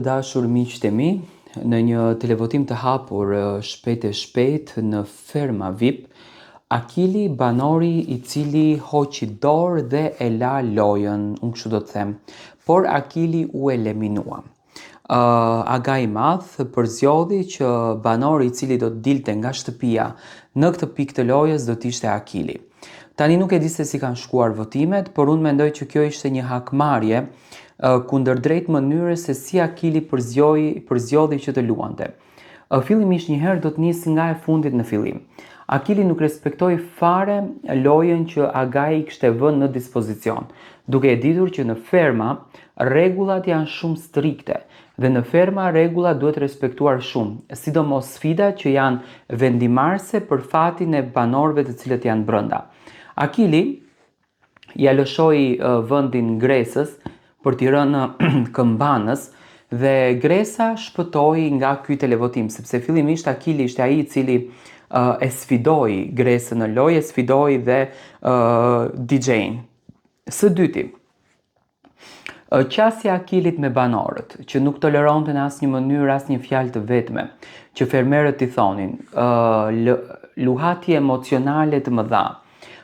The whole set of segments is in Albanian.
Dashur miqtë e mi, në një televotim të hapur shpejt në ferma VIP, Akili banori i cili hoqi dorë dhe e la lojën, unë kështu do të them, por Akili u eliminua. Aga i madh përzjodhi që banori i cili do të dilte nga shtëpia në këtë pikë të lojës do të ishte Akili. Tani nuk e di se si kanë shkuar votimet, por unë mendoj që kjo ishte një hakmarrje kundërdrejt mënyrës se si Akili përzjodhi që të luante. Fillimisht njëherë do të nisë nga e fundit në fillim. Akili nuk respektoi fare lojën që Agai i kishte vënë në dispozicion, duke e ditur që në ferma rregullat janë shumë strikte dhe në ferma rregullat duhet respektuar shumë, sidomos sfidat që janë vendimarrëse për fatin e banorëve të cilët janë brenda. Akili ja lëshoi vendin Gresës për t'i rënë këmbanës dhe Gresa shpëtoi nga ky televotim, sepse fillimisht Akili ishte ai i cili e sfidoi Gresën në lojë, e sfidoi dhe DJ-n. Së dyti, qasja e Akilit me banorët, që nuk toleronte në asnjë mënyrë asnjë fjalë të vetme, që fermerët i thonin, luhatje emocionale të mëdha,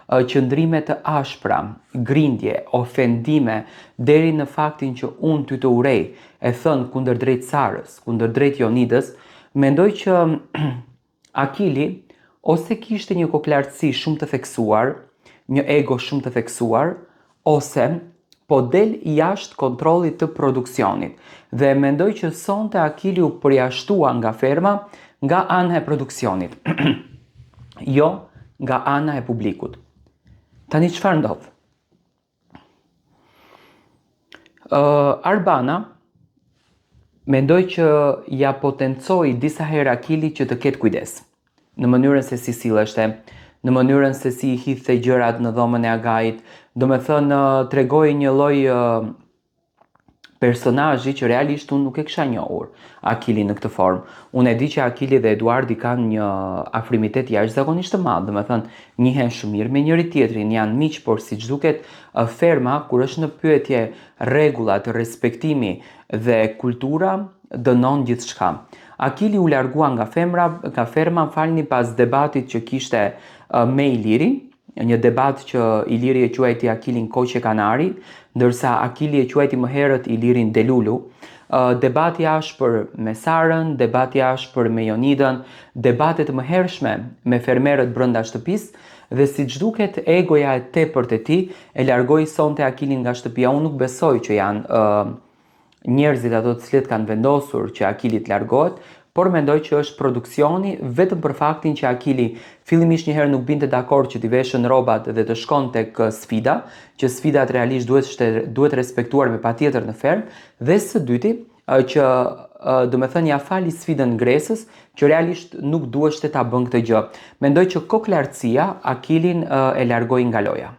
qëndrime të ashpra, grindje, ofendime, deri në faktin që unë ty të urej, e thënë kundërdrejt Sarës, kundërdrejt Jonidës, mendoj që Akili ose kishte një koklartësi shumë të theksuar, një ego shumë të theksuar, ose po del jashtë kontrollit të produksionit. Dhe mendoj që sonte Akili u përjashtua nga ferma nga ana e produksionit, jo nga ana e publikut. Tani çfarë ndodh? Arbana mendoj që ja potencoi disa herë Akili që të ketë kujdes në mënyrën se si silleshte, në mënyrën se si i hidhte gjërat në dhomën e Agait, domethënë tregoi një lloj personazhi që realisht unë nuk e kisha njohur Akilin në këtë formë. Unë e di që Akili dhe Eduardi kanë një afrimitet jashtëzakonisht të madh, domethënë njihen shumë mirë me njëri tjetrin, janë miq, por siç duket ferma kur është në pyetje rregullat, respektimi dhe kultura dënon gjithçka. Akili u largua nga ferma falni pas debatit që kishte me Ilirin, një debat që Iliri e quajti Akilin Koqe Kanari, ndërsa Akili e quajti më herët Ilirin Delulu. Debati ashpër me Sarën, debati ashpër me Jonidën, debatet më hershme me fermerët brenda shtëpisë dhe siç duket egoja e tepërt e tij e largoi sonte Akilin nga shtëpia. Unë nuk besoj që janë njerëzit ato të cilët kanë vendosur që Akili të largohet, por mendoj që është produksioni vetëm për faktin që Akili fillimisht njëherë nuk binte dakord që t'i veshën rrobat dhe të shkon tek sfida, që sfidat realisht duhet respektuar me patjetër në fermë, dhe së dyti që domethënë ja fali sfidën Gresës, që realisht nuk duheshte ta bën këtë gjë. Mendoj që koklartësia Akilin e largoi nga loja.